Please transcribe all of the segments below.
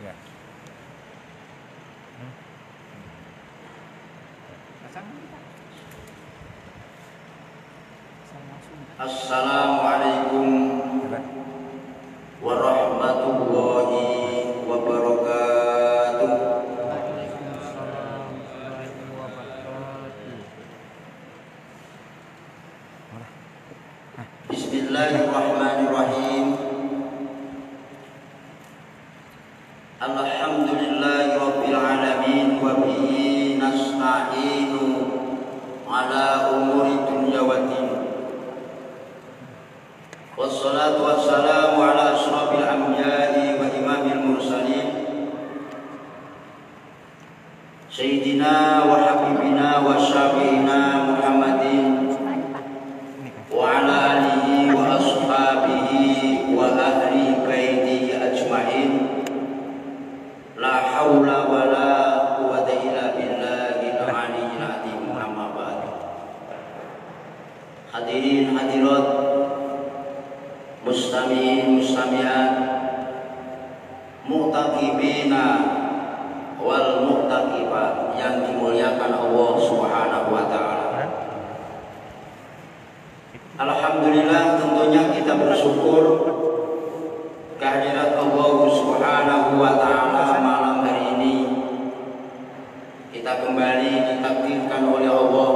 Ya. Assalamualaikum warahmatullahi wabarakatuh. Bismillahirrahmanirrahim. Alhamdulillahirabbil alamin wa bihi nasta'inu ala umuri dunya waddin. Wassalatu wassalamu ala asyrafil anbiya'i wa imamil mursalin Sayyidina wa habibina wa syafi'ina Muhammadin wa ala alihi wa ashabihi wa ahli baitihi ajma'in. La hawla wa la quwwata illa billahil aliyyil azim. Amma ba'd. Hadirin hadirat, mustami'in mustami'at, mu'taqibina wal mu'taqibat yang dimuliakan Allah Subhanahu wa taala. Alhamdulillah, tentunya kita bersyukur kehadirat Allah Subhanahu wa taala malam hari ini. Kita kembali ditakdirkan oleh Allah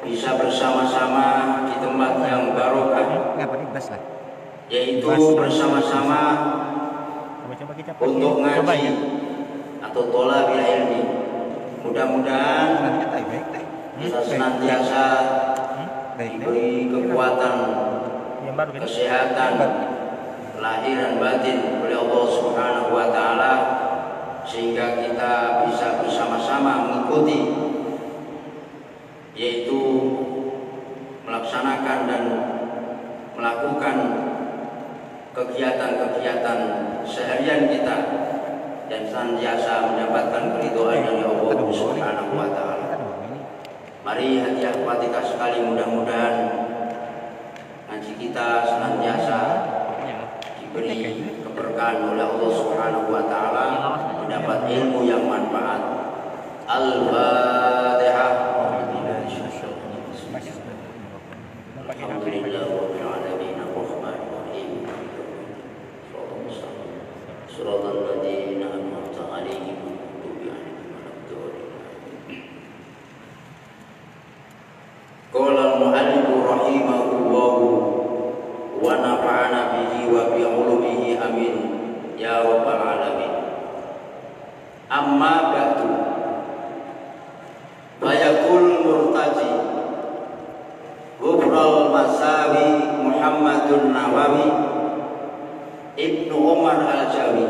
bisa bersama-sama di tempat yang barokah, yaitu bersama-sama untuk ngaji atau thalabil ilmi. Mudah-mudahan kita senantiasa diberi kekuatan, kesehatan lahir dan batin oleh Allah Subhanahu wa taala, sehingga kita bisa bersama-sama mengikuti, yaitu melaksanakan dan melakukan kegiatan-kegiatan seharian kita dan senantiasa mendapatkan keridhaan dari Allah Subhanahu wa taala. Mari hadiah Fatihah sekali, mudah-mudahan ngaji kita senantiasa diberi keberkahan oleh Allah Subhanahu wa taala, mendapat ilmu yang manfaat. Al-Fatihah. Alhamdulillahirabbil alamin arrahmanir rahim. Shiratal ladzina an'amta 'alaihim ghairil maghdubi 'alaihim. Qala al-mu'allif rahimahullahu wa nafa'ana bihi wa bi 'ulumihi amin ya rabbal alamin. Amma ba'du, fayaqul murtaji Ghufral Masawi Muhammadun Nawawi Ibnu Umar Al-Jawi.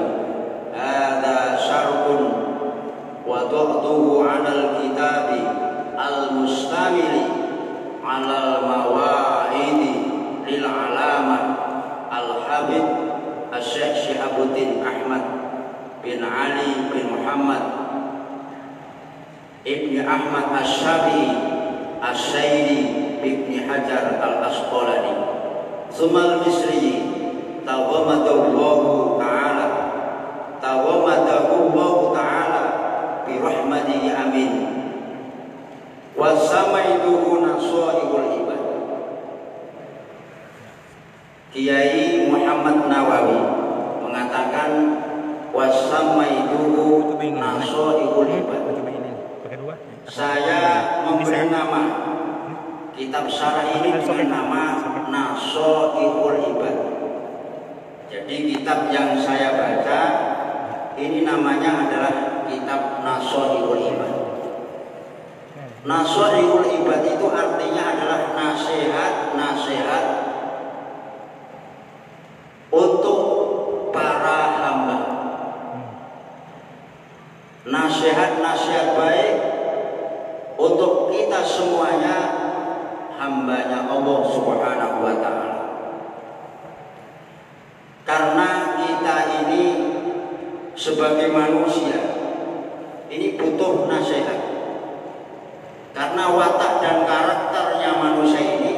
Hadza syarhun wa tu'tuhu 'alal kitabi al-mustamili 'alal mawa'idi lil 'alamah al-habib Asy-Syaikh Syihabuddin Ahmad bin Ali bin Muhammad Ibni Ahmad Asy-Syafi'i Asy-Syairi Ibni Hajar Al-Asqalani Sumal Misri Tawamadahu ta'ala bi rahmatihi amin. Wasamaituhu nasaihul ibad. Kiai Muhammad Nawawi mengatakan wasamaituhu nasaihul ibad. Saya memberi nama kitab syarah ini dengan nama Nasaihul Ibad. Jadi kitab yang saya baca ini namanya adalah kitab Nasaihul Ibad. Nasaihul Ibad itu artinya adalah nasihat-nasihat untuk para hamba. Nasihat-nasihat baik untuk kita semuanya, hambanya Allah Subhanahu wa ta'ala. Karena kita ini sebagai manusia ini butuh nasihat. Karena watak dan karakternya manusia ini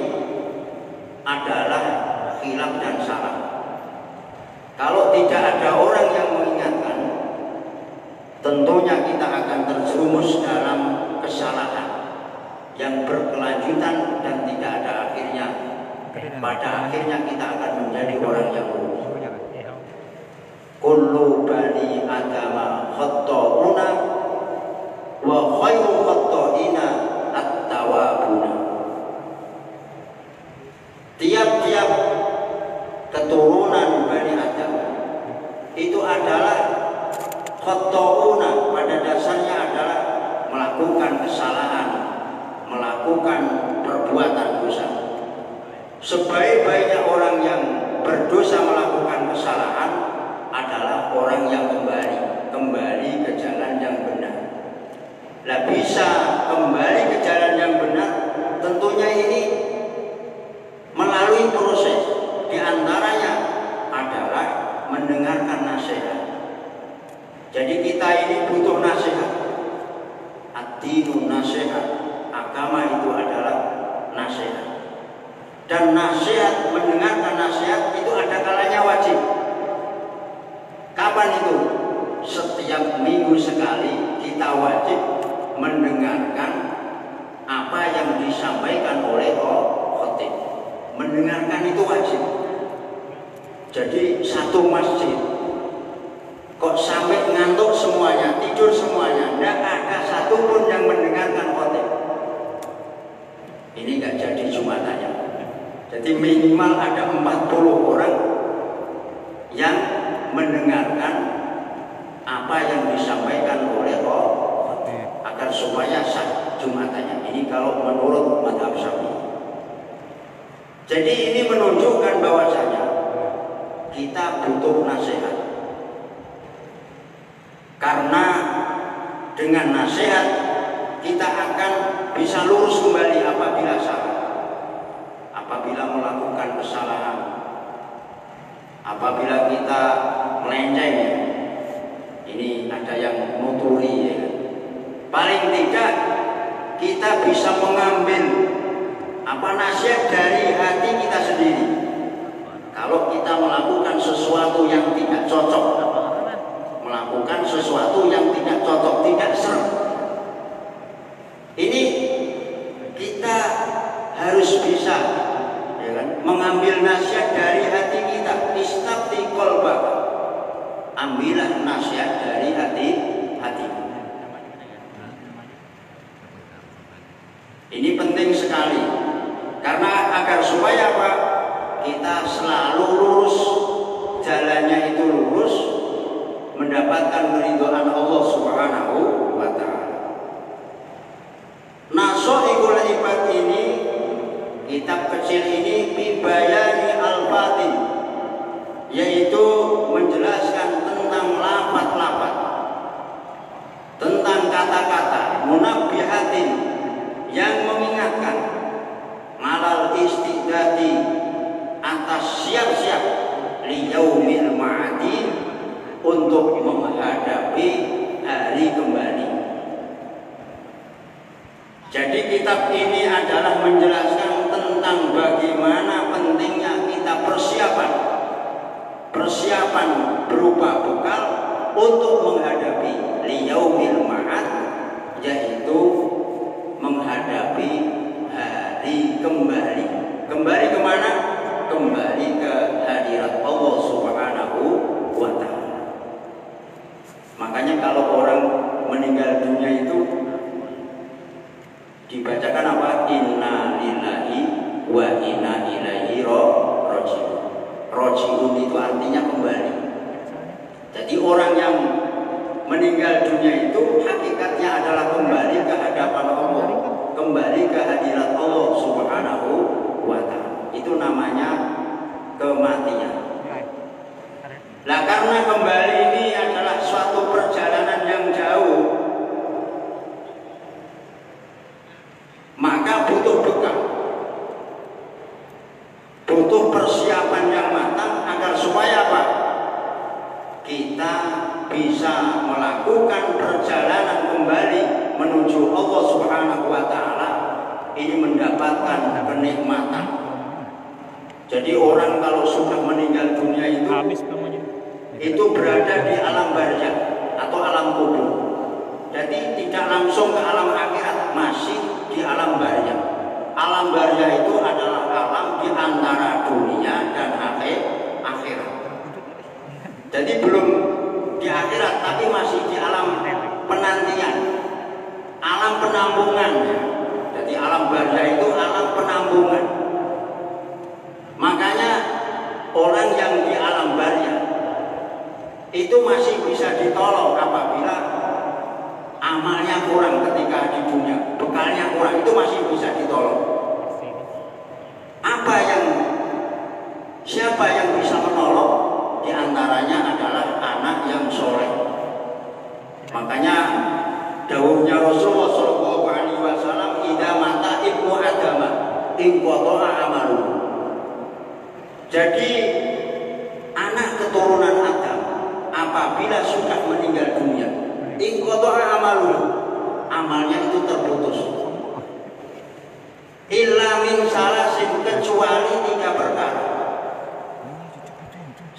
adalah khilaf dan salah. Kalau tidak ada orang yang mengingat tentunya kita akan terjerumus dalam kesalahan yang berkelanjutan dan tidak ada akhirnya. Pada akhirnya kita akan menjadi orang yang rugi. Kullu bani adama khatta'una wa khairu khatta'ina at-tawabuna. Tiap-tiap keturunan Bani Adam itu adalah khatta'una, pada dasarnya adalah melakukan kesalahan, melakukan perbuatan dosa. Sebaik-baiknya orang yang berdosa melakukan kesalahan adalah orang yang kembali ke jalan yang benar. Lah bisa kembali ke jalan yang benar tentunya ini melalui proses, diantaranya adalah mendengarkan nasihat. Jadi kita ini butuh nasihat. Ad-dinu nasihat, agama itu adalah nasihat. Dan nasihat, mendengarkan nasihat itu ada kalanya wajib. Kapan itu? Setiap minggu sekali kita wajib mendengarkan apa yang disampaikan oleh khotib. Mendengarkan itu wajib. Jadi satu masjid kok sampai ngantuk semuanya, tidur semuanya, tidak ada satupun yang mendengarkan khotib, ini nggak jadi jumatannya. Jadi minimal ada 40 orang yang mendengarkan apa yang disampaikan oleh khotib agar supaya sah jumatannya. Ini kalau menurut mazhab Syafi'i. Jadi ini menunjukkan bahwasanya kita butuh nasihat. Karena dengan nasihat kita akan bisa lurus kembali apabila salah. Apabila melakukan kesalahan, apabila kita melenceng, ini ada yang nuturi ya. Paling tidak kita bisa mengambil nasihat dari hati kita sendiri. Kalau kita melakukan sesuatu yang tidak cocok, melakukan sesuatu yang tidak cocok, tidak serem, ini kita harus bisa ya kan, mengambil nasihat dari hati kita. Istafti qalbak, ambillah nasihat dari hati. Ini penting sekali, karena agar supaya apa? Kita selalu lurus, jalannya itu lurus, mendapatkan keridhaan Allah Subhanahu wa ta'ala. Nasohikul ibad ini, kitab kecil ini, bibayani al-batin, yaitu menjelaskan tentang lafaz-lafaz, tentang kata-kata, munabbihatin, yang mengingatkan, malal istidati, atas siap-siap liyaumil ma'adi, untuk menghadapi hari kembali. Jadi kitab ini adalah menjelaskan tentang bagaimana pentingnya kita persiapan berupa bekal untuk menghadapi liyaumil ma'ad, yaitu menghadapi hari kembali. Kembali kemana? Kembali ke hadirat Allah Subhanahu wa ta'ala. Makanya kalau orang meninggal dunia itu dibacakan apa? Inna lillahi wa inna ilaihi raji'un. Raji'un itu artinya kembali. Jadi orang yang meninggal dunia itu hakikatnya adalah kembali ke hadapan Allah, kembali ke hadirat Allah Subhanahu wa ta'ala. Itu namanya kematian. Nah, karena kembali ini adalah suatu perjalanan yang jauh, maka butuh bekal, butuh persiapan yang matang agar supaya apa? Kita bisa melakukan perjalanan kembali menuju Allah Subhanahu wa ta'ala, ini mendapatkan kenikmatan. Jadi orang kalau sudah meninggal dunia itu berada di alam barzakh atau alam kubur. Jadi tidak langsung ke alam akhirat, masih di alam barzah. Alam barzah itu adalah alam di antara dunia dan akhirat. Jadi belum di akhirat, tapi masih di alam penantian, alam penampungan. Jadi alam barzah itu alam penampungan. Makanya orang yang di alam barzah itu masih bisa ditolong apabila amalnya kurang ketika di dunia, bekalnya kurang, itu masih bisa ditolong. Siapa yang bisa menolong? Di antaranya adalah anak yang soleh. Makanya dawuhnya Rasulullah SAW, idza mata ibnu adama inqata'a amalu. Jadi anak keturunan Adam apabila sudah meninggal dunia, inqata'a amalu, amalnya itu terputus. Illa min salasin, kecuali 3 perkara.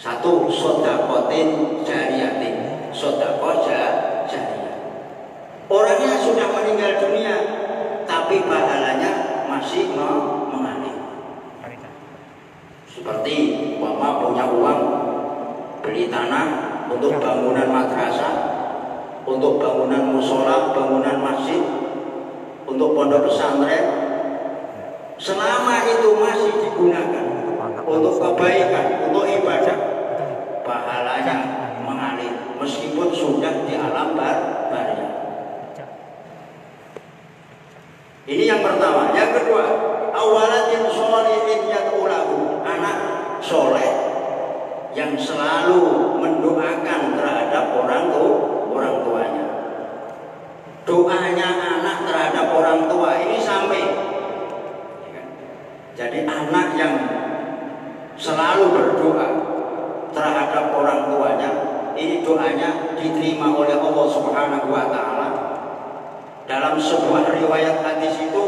1, sodakotin jariyatin, sodako jariyah. Orangnya sudah meninggal dunia, tapi pahalanya masih mengalir. Seperti umpama punya uang, beli tanah untuk bangunan madrasah, untuk bangunan musola, bangunan masjid, untuk pondok pesantren. Selama itu masih digunakan untuk kebaikan, untuk ibadah, pahalanya mengalir meskipun sudah di alam barzah. Ini yang pertama. Yang kedua, awalatin sholihin yad'ulahu, anak soleh yang selalu mendoakan terhadap orang tuanya. Doanya anak terhadap orang tua ini sampai. Jadi anak yang selalu berdoa terhadap orang tuanya, ini doanya diterima oleh Allah Subhanahu wa Ta'ala. Dalam sebuah riwayat hadis itu,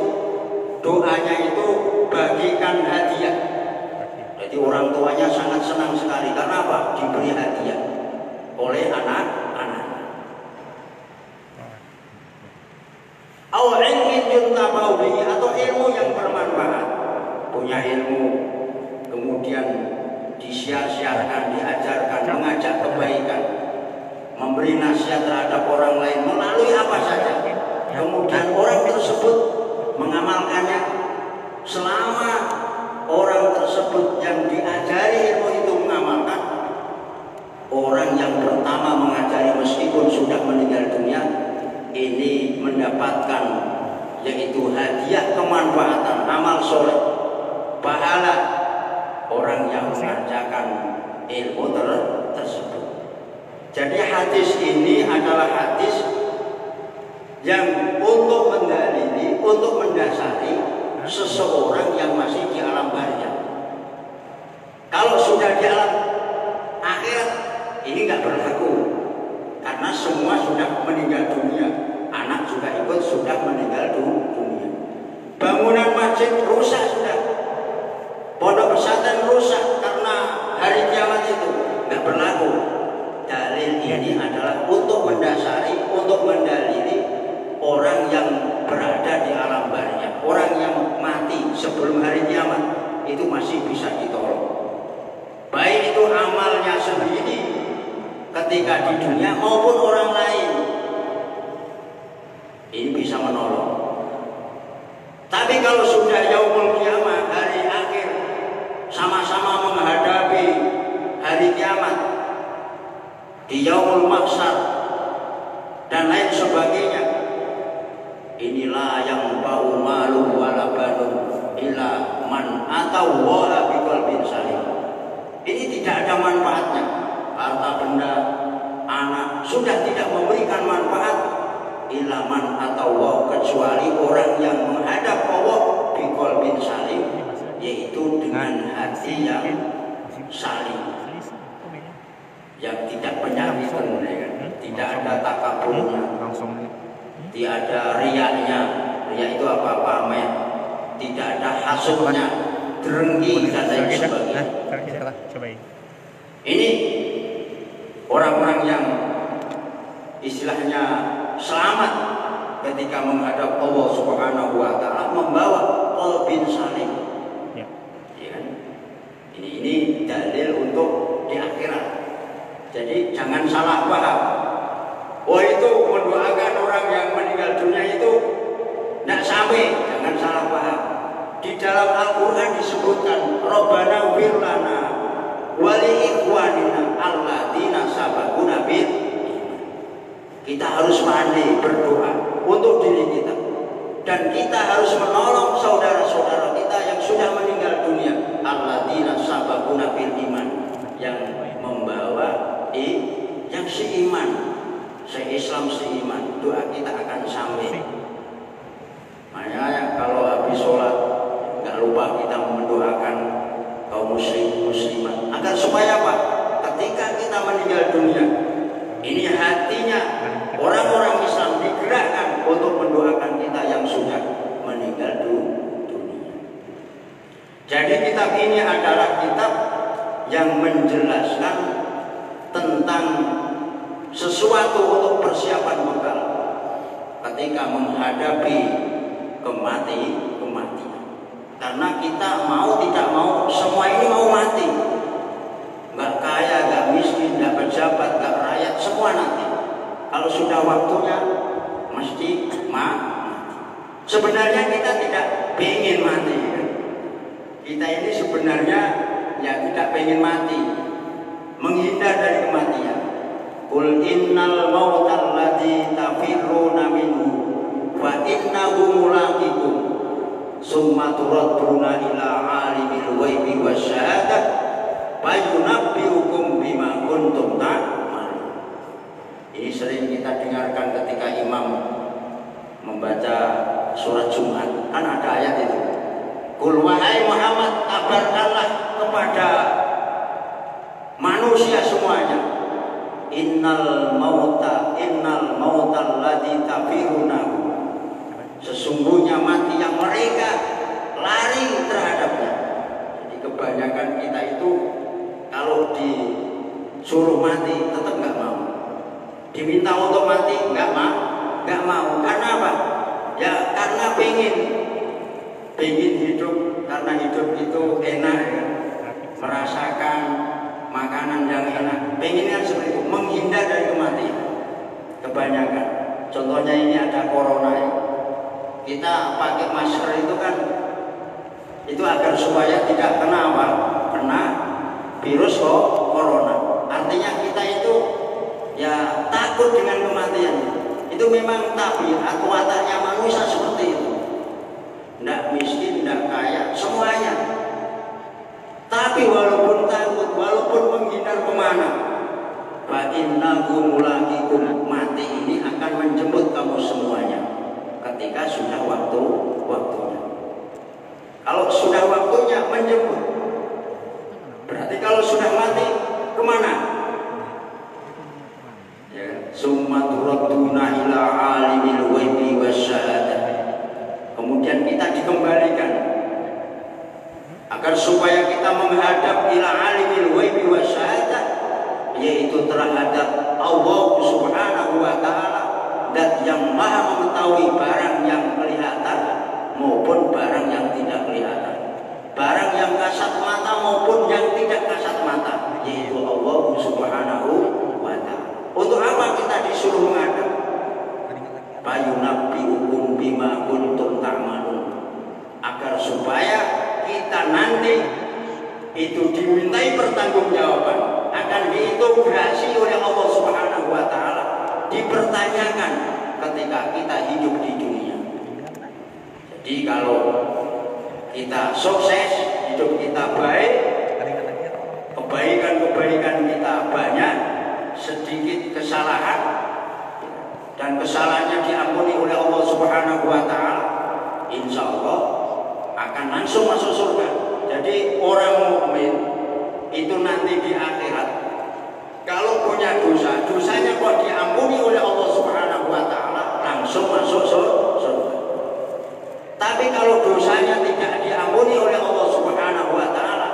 doanya itu bagikan hadiah. Jadi orang tuanya sangat senang sekali. Karena apa? Diberi hadiah oleh anak-anak. Atau ilmu yang bermanfaat. Punya ilmu, kemudian disiar-siarkan, diajarkan, mengajak kebaikan, memberi nasihat terhadap orang lain melalui apa saja. Kemudian orang tersebut mengamalkannya. Selama orang tersebut yang diajari ilmu itu mengamalkan, orang yang pertama mengajari meskipun sudah meninggal dunia, ini mendapatkan yaitu hadiah kemanfaatan amal soleh, pahala orang yang mengajarkan ilmu tersebut. Jadi hadis ini adalah hadis yang untuk mendalili, untuk mendasari seseorang yang masih di alam barzah. Kalau sudah di alam akhirat, ini nggak berlaku karena semua sudah meninggal dunia. Anak juga ikut sudah meninggal dunia. Bangunan masjid rusak sudah, pondok pesantren rusak karena hari kiamat itu nggak berlaku. Dalil ini adalah untuk mendasari, untuk mendalili orang yang berada di alam barzah, orang yang mati sebelum hari kiamat itu masih bisa ditolong. Baik itu amalnya sendiri ketika di dunia maupun orang lain, ini bisa menolong. Tapi kalau sudah yaumul kiamat, hari akhir, sama-sama menghadapi hari kiamat, di yaumul mahsyar dan lain sebagainya, inilah yang bau malu wala banun illa man atallaha biqalbin salim. Ini tidak ada manfaatnya. Harta benda, anak sudah tidak memberikan manfaat illa man atallah, kecuali orang yang menghadap Allah biqalbin salim, yaitu dengan hati yang salim, yang tidak penyakit, tidak ada takaburnya, tidak ada riaknya. Riak itu apa? Pamer. Tidak ada hasudnya, dengki dan lain sebagainya. Ini orang-orang yang istilahnya selamat ketika menghadap Allah Subhanahu wa taala membawa qalbin salim. Ya. Ya kan? Ini dalil untuk di akhirat. Jadi jangan salah paham. Oh itu mendoakan orang yang meninggal dunia itu tidak sampai, jangan salah paham. Di dalam Al-Quran disebutkan Rabbana ighfir lana wa li ikhwanina alladzina sabaquna bil iman. Kita harus pandai berdoa untuk diri kita, dan kita harus menolong saudara-saudara kita yang sudah meninggal dunia, alladzina sabaquna bil iman, yang membawa yang seiman, se-Islam seiman. Doa kita akan sampai. Makanya kalau habis sholat nggak lupa kita mendoakan kaum muslim muslimat agar supaya apa? Ketika kita meninggal dunia, ini hatinya orang-orang Islam digerakkan untuk mendoakan kita yang sudah meninggal dunia. Jadi kitab ini adalah kitab yang menjelaskan tentang sesuatu untuk persiapan bekal ketika menghadapi kematian. Karena kita mau tidak mau, semua ini mau mati. Nggak kaya, nggak miskin, nggak pejabat, nggak rakyat, semua nanti. Kalau sudah waktunya, mesti mati. Sebenarnya kita tidak ingin mati. Kita ini sebenarnya ya tidak ingin mati, menghindar dari kematian. Qul innal mautal ladzi tafirruna minhu wa innahu mulaqikum summa turadduna ila alimil ghaibi wasyahadah fayunabbiukum bima kuntum ta'malun. Ini sering kita dengarkan ketika imam membaca surat Jumat, kan ada ayat itu. Qul wahai Muhammad, kabarkanlah kepada manusia semuanya, innal mautal ladzi tafiruna, sesungguhnya mati yang mereka lari terhadapnya. Jadi kebanyakan kita itu kalau disuruh mati tetap nggak mau, diminta untuk mati nggak mau. Karena apa? Ya karena pengen hidup, karena hidup itu enak, merasakan makanan yang enak, pengennya seperti itu, menghindar dari kematian. Kebanyakan, contohnya ini ada corona ya. Kita pakai masker itu kan itu agar supaya tidak kena apa? Kena virus corona. Artinya kita itu ya takut dengan kematian. Itu memang tabiat wataknya manusia seperti itu. Tidak miskin, tidak kaya, semuanya. Tapi walaupun takut, walaupun menghindar kemana, fa innahu mulaqikum, mati ini akan menjemput kamu semuanya ketika sudah waktunya. Kalau sudah waktunya menjemput, berarti kalau sudah mati kemana? Ya, summa turadduna ila alimil ghaibi wasyahadah. Kemudian kita dikembalikan agar supaya kita menghadap ila alimil ghaibi wasyahadah, yaitu terhadap Allah Subhanahu wa taala, dan yang maha mengetahui barang yang kelihatan maupun barang yang tidak kelihatan, barang yang kasat mata maupun yang tidak kasat mata, yaitu Allah Subhanahu wa ta'ala. Untuk apa kita disuruh menghadap? Fayunabbiukum bima kuntum ta'malun, agar supaya kita nanti itu dimintai pertanggungjawaban, akan diintegrasi oleh Allah Subhanahu wa ta'ala, dipertanyakan ketika kita hidup di dunia. Jadi kalau kita sukses, hidup kita baik, kebaikan-kebaikan kita banyak, sedikit kesalahan dan kesalahannya diampuni oleh Allah Subhanahu wa ta'ala, insya Allah akan langsung masuk surga. Jadi orang mukmin itu nanti di akhirat kalau punya dosa, dosanya kok diampuni oleh Allah Subhanahu wa ta'ala, langsung masuk surga. Tapi kalau dosanya tidak diampuni oleh Allah Subhanahu wa ta'ala,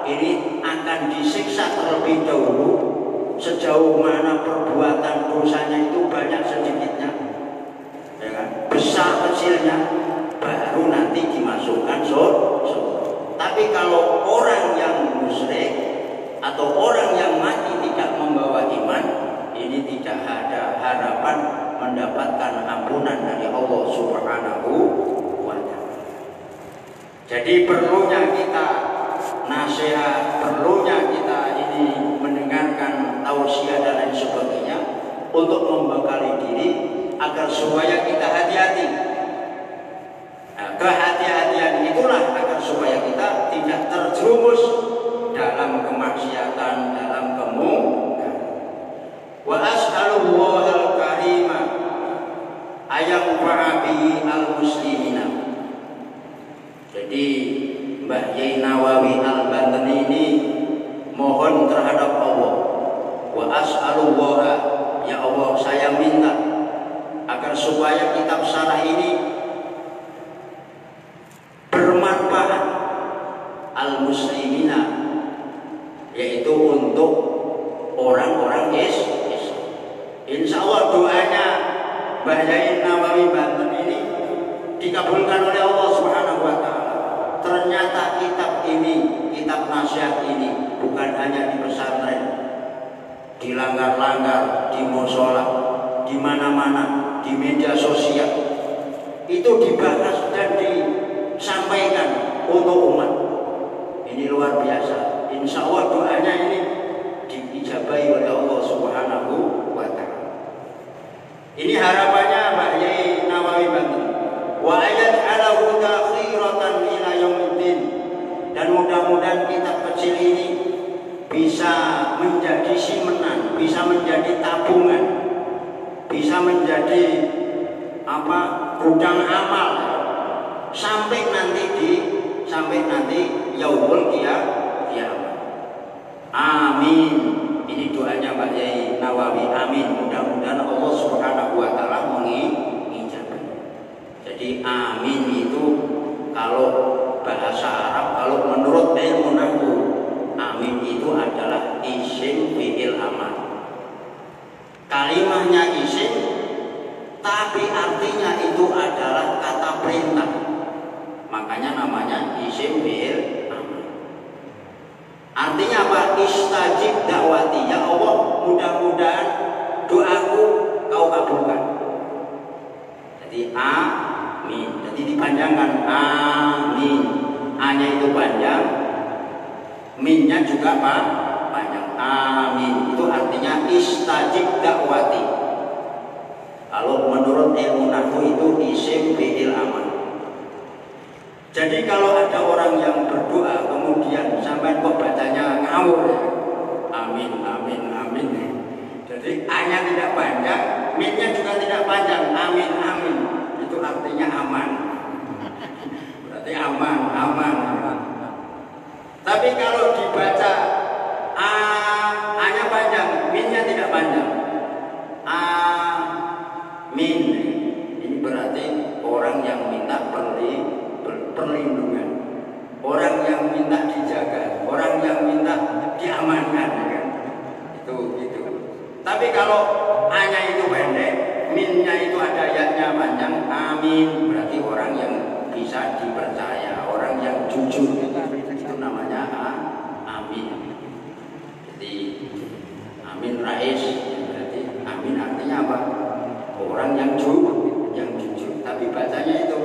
ini akan disiksa terlebih dahulu. Sejauh mana perbuatan dosanya itu banyak sedikitnya, kecilnya baru nanti dimasukkan surga. Tapi kalau orang yang musyrik atau orang yang mati tidak membawa iman, ini tidak ada harapan mendapatkan ampunan dari Allah Subhanahu wa ta'ala. Jadi perlunya kita nasihat, perlunya kita ini mendengarkan tausiah dan lain sebagainya untuk membekali diri agar supaya kita hati-hati. Nah, kehati-hatian itulah agar supaya kita tidak terjerumus dalam kemaksiatan, dalam kemungkaran. Wa as'alullahal karima ayyanfa'a bihi al-muslimina. Jadi Mbah Yai Nawawi Al-Bantani ini mohon terhadap Allah, wa as'alullah, ya Allah saya minta agar supaya kitab syarah ini bermanfaat al-muslimina, yaitu untuk orang-orang Islam. Insya Allah doanya Mbah Yai Nawawi Banten ini dikabulkan oleh Allah Subhanahu wa ta'ala. Ternyata kitab ini, kitab nasihat ini bukan hanya di pesantren, di langgar-langgar, di musola, di mana-mana, di media sosial. Itu dibahas dan disampaikan untuk umat. Ini luar biasa. Insya Allah doanya ini diijabahi oleh Allah Subhanahu wa ta'ala. Ini harapannya Mbah Yai Nawawi Banten. Wa ayat'alahu dakhiratan ila yaumiddin. Dan mudah-mudahan kitab kecil ini bisa menjadi simenan, bisa menjadi tabungan, bisa menjadi gudang amal sampai nanti yaumul kiamat. Amin. Ini doanya Mbak Yai Nawawi. Amin. Mudah-mudahan Allah Subhanahu wa ta'ala mengijabah. Jadi amin itu kalau bahasa Arab, kalau menurut ilmu nahwu, amin itu adalah isim fi'il amal. Kalimahnya isim, tapi artinya itu adalah kata perintah. Makanya namanya isim fi'il amal. Artinya apa? Istajib dakwati, ya Allah mudah-mudahan doaku kau kabulkan. Jadi amin. Jadi dipanjangkan amin. A-nya itu panjang, min-nya juga panjang. Amin itu artinya istajib dakwati. Kalau menurut ilmu nahwu itu isim fi'il amal. Jadi kalau ada orang yang berdoa kemudian sampai kok bacanya ngawur, amin, amin, amin. Jadi A-nya tidak panjang, min-nya juga tidak panjang, amin, amin. Itu artinya aman. Berarti aman, aman. Tapi kalau dibaca A-nya panjang, min-nya tidak panjang, amin. Ini berarti orang yang minta perlindungan, orang yang minta dijaga, orang yang minta diamankan, kan? Itu gitu. Tapi kalau A-nya itu pendek, min-nya itu ada ya-nya panjang, amin, berarti orang yang bisa dipercaya, orang yang jujur, itu namanya amin. Jadi amin rais, berarti amin artinya apa? Orang yang jujur, tapi bacanya itu.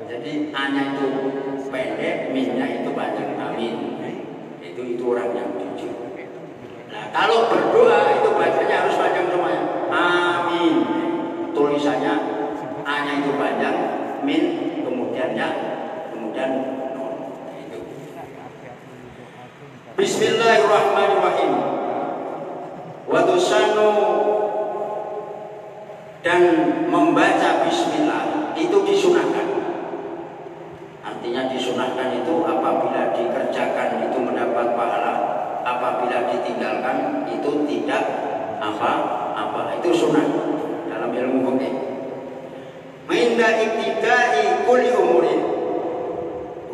Jadi A-nya itu pendek, min-nya itu panjang, amin. Itu orang yang jujur. Nah, kalau berdoa itu bacanya harus panjang semuanya. Amin. Tulisannya A-nya itu panjang, min kemudian nun. Itu. Bismillahirrahmanirrahim. Wa tusanu, dan membaca bismillah itu disunahkan. Artinya disunahkan itu apabila dikerjakan itu mendapat pahala, apabila ditinggalkan itu tidak apa-apa. Itu sunnah dalam ilmu fikih. Minda ibtida'i kulli umurin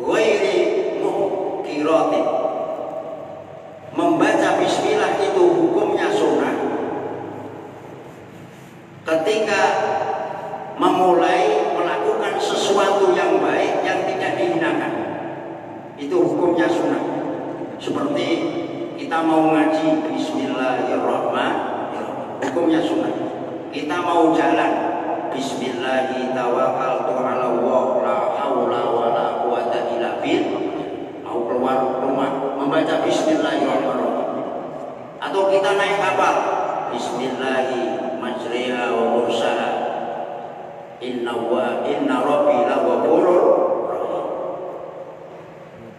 ghairi muhkiratin. Membaca bismillah itu hukumnya sunnah ketika memulai melakukan yang baik yang tidak dihinakan. Itu hukumnya sunnah. Seperti kita mau ngaji Bismillahirrahmanirrahim, hukumnya sunnah. Kita mau jalan Bismillahirrahmanirrahim, tawakkaltu 'ala Allah, la haula wala quwata illa billah. Mau keluar rumah membaca Bismillahirrahmanirrahim. Atau kita naik kapal Bismillahirrahmanirrahim, majriha wa mursaha, inna rabbi laghafurur rahim.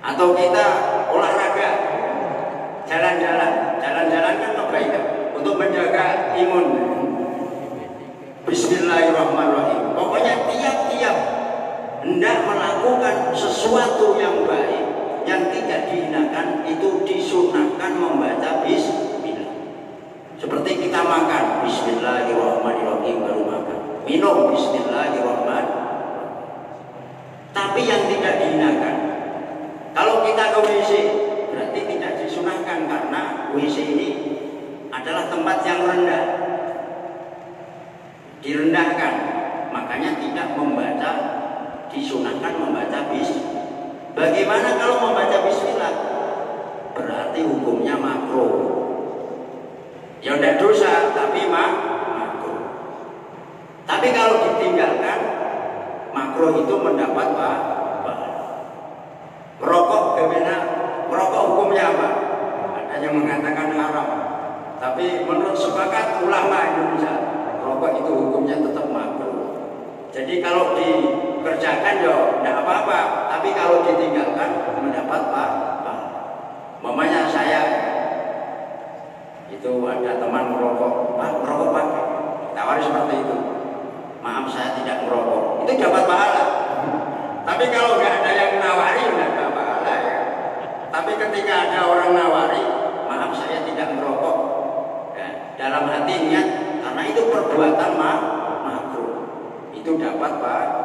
Atau kita olahraga, jalan-jalan kan kebaikan untuk menjaga imun. Bismillahirrahmanirrahim. Pokoknya tiap-tiap hendak melakukan sesuatu yang baik yang tidak dihinakan itu disunahkan membaca bismillah. Seperti kita makan Bismillahirrahmanirrahim baru makan, minum Bismillahirrahmanirrahim. Tapi yang tidak dihinakan, kalau kita ke WC berarti tidak disunahkan karena WC ini adalah tempat yang rendah, direndahkan, makanya tidak membaca, disunahkan membaca bismillah. Bagaimana kalau membaca bismillah? Berarti hukumnya makruh. Ya udah dosa tapi makruh. Tapi kalau ditinggalkan, makruh itu mendapat pahala. Merokok bagaimana? Merokok hukumnya apa? Ada yang mengatakan haram. Tapi menurut sepakat ulama Indonesia, merokok itu hukumnya tetap makruh. Jadi kalau dikerjakan ya tidak apa-apa, tapi kalau ditinggalkan mendapat pahala. Mamanya saya itu ada teman merokok, Pak merokok Pak, tawari seperti itu. Maaf saya tidak merokok, itu dapat pahala. Tapi kalau nggak ada yang nawari nggak ada pahala ya. Tapi ketika ada orang nawari, maaf saya tidak merokok, ya, dalam hati niat karena itu perbuatan makruh, itu dapat pahala.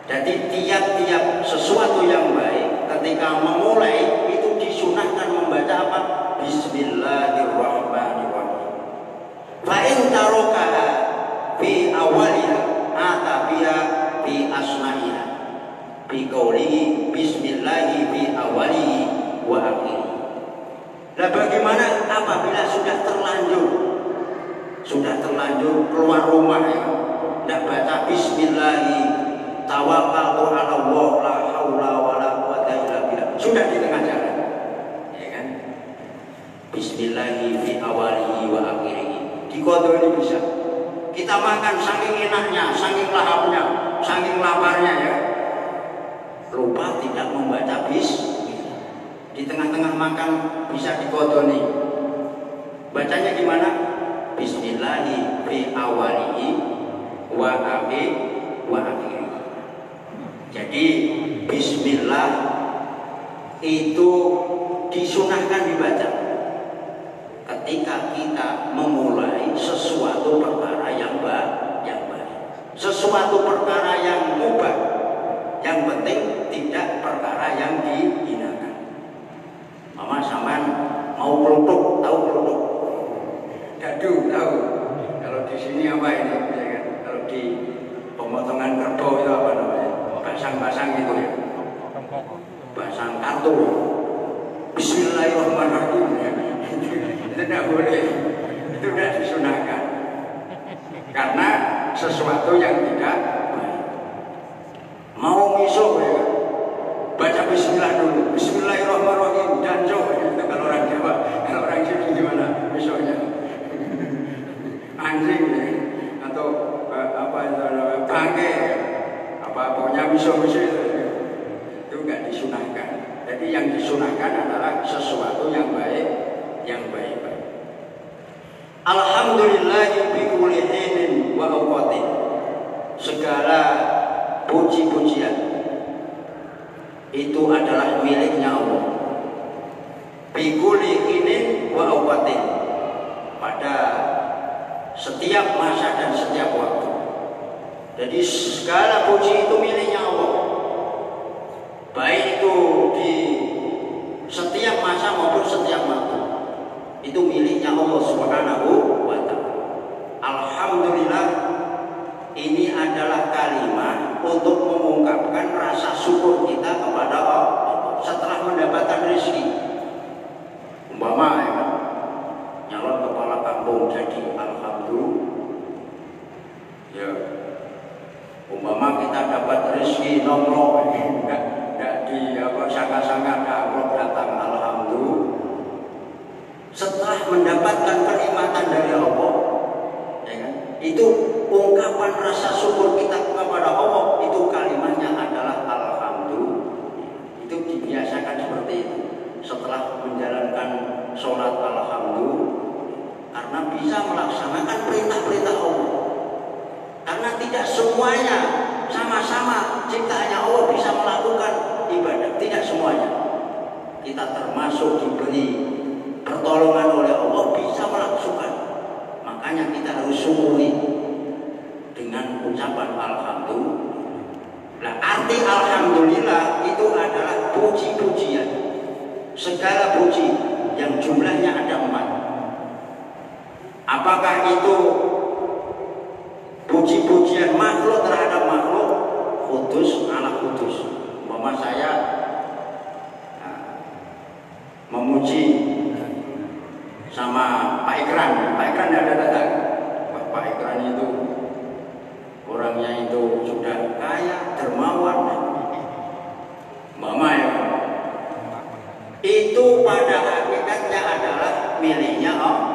Jadi tiap-tiap sesuatu yang baik ketika memulai itu disunahkan membaca apa? Bismillahirrahmanirrahim. Fa in tarakaha fi awaliha ata biha fi asna'iha bi qoulihi bismillahi fi awalihi wa akhirih. Nah bagaimana apabila sudah terlanjur keluar rumah ya, tidak baca bismillahi tawakkaltu 'ala Allah la haula wala quwata illa billah, sudah di tengah jalan ya kan, bismillahi fi awalihi wa akhirih, dikodoni bisa. Kita makan saking enaknya, saking lahapnya, saking laparnya ya, lupa tidak membaca bismillah. Di tengah-tengah makan bisa dikodoni. Bacanya gimana? Bismillahi fi awalihi wa akhirih. Jadi bismillah itu disunahkan dibaca ketika kita memulai sesuatu perkara yang baik, sesuatu perkara yang mubah, yang penting tidak perkara yang dihinakan. Mama sampean mau kelutuk, tahu kelutuk? Dadu tahu. Kalau di sini apa ini? Ya kan? Kalau di pemotongan kerbau itu apa namanya? Basang-basang gitu ya. Basang kartu. Bismillahirrahmanirrahim. Ya. Itu tidak boleh. Itu tidak disunahkan. Karena sesuatu yang tidak baik. Mau miso ya, baca bismillah dulu. Bismillahirrahmanirrahim. Danco itu kalau orang Jawa. Kalau orang sini gimana misonya? Anjing ya. Atau apa itu namanya? Bangke. Apa pokoknya miso-miso itu nggak disunahkan. Jadi yang disunahkan adalah sesuatu yang baik, yang baik-baik. Alhamdulillahi bi kulli hinin wa awqatin. Segala puji-pujian itu adalah miliknya Allah. Bi kulli hinin wa awqatin. Pada setiap masa dan setiap waktu. Jadi segala puji itu miliknya Allah. Baik itu di setiap masa maupun setiap waktu. Itu miliknya Allah Subhanahu wa ta'ala. Alhamdulillah, ini adalah kalimat untuk mengungkap menjadi alhamdulillah. Ya, umpama kita dapat rezeki nomor enggak di apa sangka-sangka amplop datang alhamdulillah. Setelah mendapatkan kenikmatan dari Allah, ya kan? Itu ungkapan rasa syukur kita kepada Allah, itu kalimatnya adalah alhamdulillah. Itu dibiasakan seperti itu. Setelah menjalankan sholat alhamdulillah, karena bisa melaksanakan perintah-perintah Allah. Karena tidak semuanya sama-sama ciptaannya Allah bisa melakukan ibadah, tidak semuanya. Kita termasuk diberi pertolongan oleh Allah bisa melakukan. Makanya kita harus syukuri dengan ucapan alhamdulillah. Nah, arti alhamdulillah itu adalah puji-pujian. Segala puji yang jumlahnya ada 4. Apakah itu puji-pujian makhluk terhadap makhluk, kudus ala kudus. Mama saya memuji sama Pak Ikran. Pak Ikran tidak ada datang. Pak Ikran itu orangnya itu sudah kaya, dermawan. Mama ya, itu pada hakikatnya adalah miliknya Allah.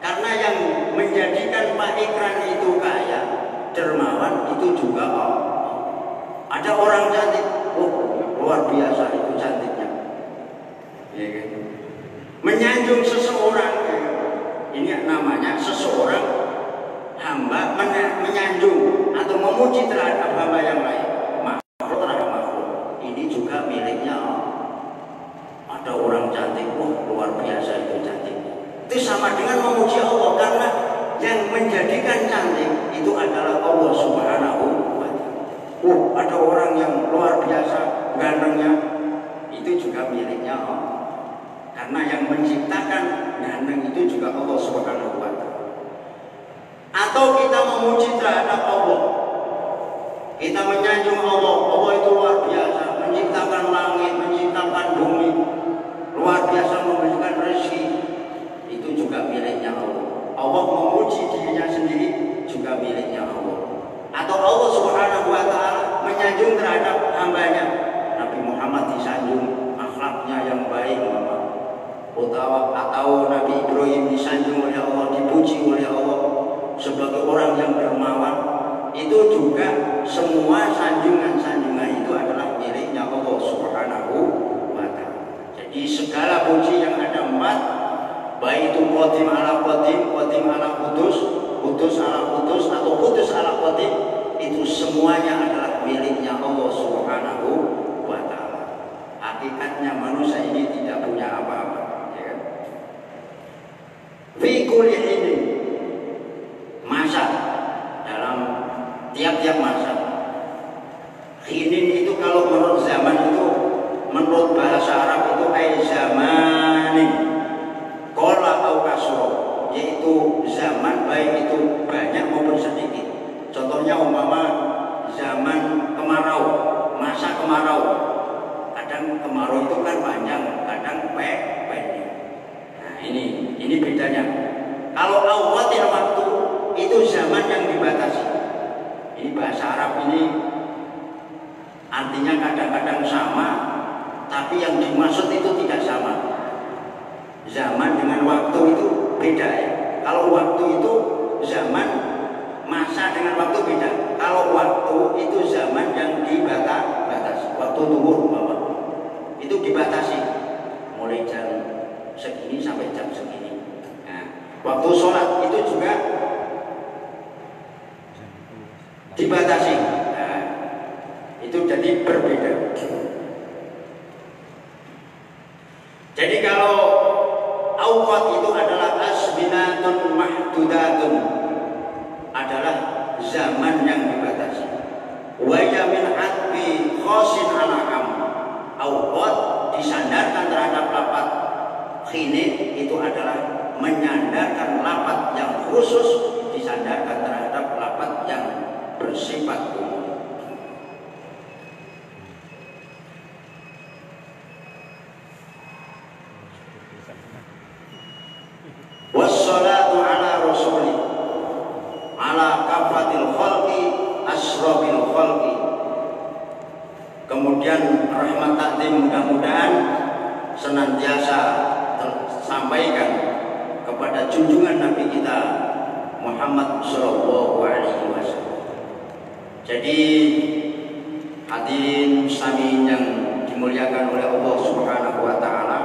Karena yang menjadikan Pak Ikran itu kaya, dermawan itu juga Allah. Ada orang cantik, oh luar biasa itu cantiknya. Ya, gitu. Menyanjung seseorang, ini namanya seseorang hamba menyanjung atau memuji terhadap hamba yang lain, makhluk terhadap makhluk. Ini juga miliknya Allah. Ada orang cantik, wah luar biasa itu cantik. Itu sama dengan memuji Allah, karena yang menjadikan cantik itu adalah Allah Subhanahu wa Ta'ala. Ada orang yang luar biasa gantengnya, itu juga miliknya Allah. Karena yang menciptakan ganteng itu juga Allah Subhanahu wa Ta'ala. Atau kita memuji terhadap Allah, kita menyanjung Allah. Allah itu luar biasa, menciptakan langit, menciptakan bumi, luar biasa memberikan rezeki. Itu juga miliknya Allah. Allah memuji dirinya sendiri juga miliknya Allah. Atau Allah Subhanahu wa Ta'ala menyanjung terhadap hambanya. Nabi Muhammad disanjung akhlaknya yang baik, atau Nabi Ibrahim disanjung oleh Allah, dipuji oleh Allah sebagai orang yang dermawan. Itu juga semua sanjungan-sanjungan itu adalah miliknya Allah Subhanahu wa Ta'ala. Jadi segala puji yang ada 4, baik itu qadim ala qadim, qadim ala kudus, kudus ala kudus, atau kudus ala qadim, itu semuanya adalah miliknya Allah Subhanahu wa Ta'ala. Hakikatnya manusia ini tidak punya apa-apa, ya kan? Fi kulli hinin, masa, dalam tiap-tiap masa. Hinin itu kalau menurut zaman itu, menurut bahasa Arab itu zamanin kola atau kasro, yaitu zaman baik itu banyak maupun sedikit. Contohnya umpama zaman kemarau, masa kemarau. Kadang kemarau itu kan panjang, kadang pendek. Nah ini bedanya. Kalau awatil waktu itu zaman yang dibatasi. Ini bahasa Arab ini artinya kadang-kadang sama, tapi yang dimaksud itu tidak sama. Zaman dengan waktu itu beda ya. Kalau waktu itu zaman, masa dengan waktu beda. Kalau waktu itu zaman yang dibatasi. Waktu zuhur itu dibatasi, mulai jam segini sampai jam segini. Nah, waktu sholat itu juga dibatasi. Nah, itu jadi berbeda. Jadi kalau awqat itu adalah asbinatun mahdudatun, adalah zaman yang dibatasi. Wa ya min adbi khosin ala am. Awqat disandarkan terhadap lapat khinin, itu adalah menyandarkan lapat yang khusus disandarkan terhadap lapat yang bersifat umum. Wassalat kafatil khalqi asrofil khalqi. Kemudian rahmat takdim mudah-mudahan senantiasa tersampaikan kepada junjungan Nabi kita Muhammad Sallallahu Alaihi Wasallam. Jadi hadirin muslimin yang dimuliakan oleh Allah Subhanahu Wa Taala.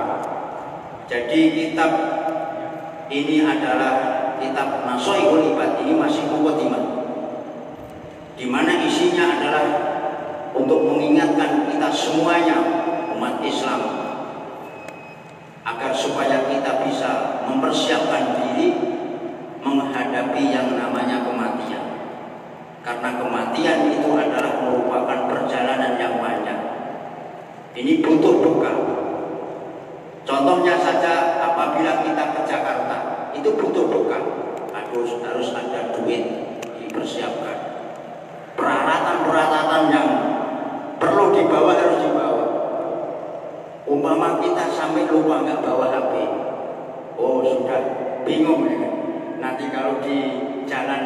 Jadi kitab ini adalah kitab Nasoihul Ibad, ini masih muqaddimah, di mana isinya adalah untuk mengingatkan kita semuanya umat Islam agar supaya kita bisa mempersiapkan diri menghadapi yang namanya kematian. Karena kematian itu adalah merupakan perjalanan yang panjang. Ini butuh bekal. Contohnya saja apabila kita ke Jakarta, itu butuh bekal. Harus ada duit dipersiapkan. Peralatan-peralatan yang perlu dibawa harus dibawa. Umpama kita sampai lupa nggak bawa HP, oh sudah bingung ya. Nanti kalau di jalan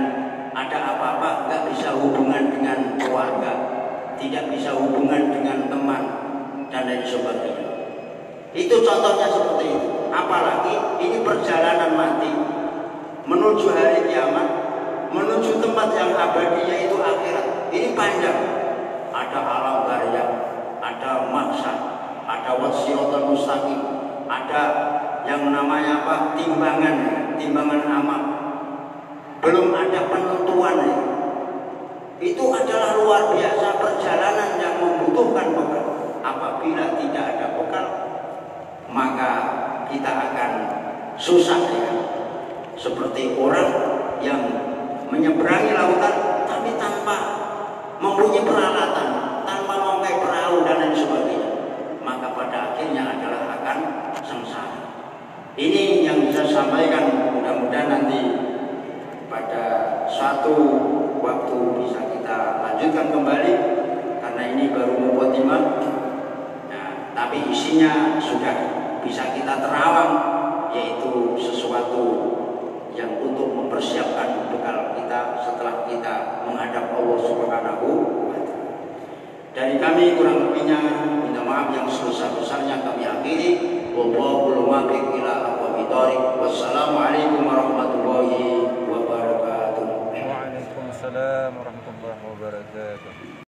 ada apa-apa nggak bisa hubungan dengan keluarga, tidak bisa hubungan dengan teman dan lain sebagainya. Itu contohnya seperti itu. Apalagi ini perjalanan mati menuju hari kiamat, menuju tempat yang abadi yaitu akhirat. Ini panjang. Ada alam barzakh, ada mahsyar, ada wasiratal mustaqim, ada yang namanya apa? Timbangan amal. Belum ada penentuan. Itu adalah luar biasa perjalanan yang membutuhkan bekal. Apabila tidak ada bekal, maka kita akan susah ya. Seperti orang yang menyeberangi lautan tapi tanpa mempunyai peralatan, tanpa memakai perahu dan lain sebagainya, maka pada akhirnya adalah akan sengsara. Ini yang bisa sampaikan, mudah-mudahan nanti pada suatu waktu bisa kita lanjutkan kembali karena ini baru muqaddimah. Nah, tapi isinya sudah bisa kita terawang, yaitu sesuatu yang untuk mempersiapkan bekal kita setelah kita menghadap Allah Subhanahu wa Ta'ala. Dari kami kurang lebihnya minta maaf yang sebesar-besarnya kami akhiri. Wallahul muwaffiq ila aqwamit thoriq. Wassalamualaikum warahmatullahi wabarakatuh. Waalaikumsalam warahmatullahi wabarakatuh.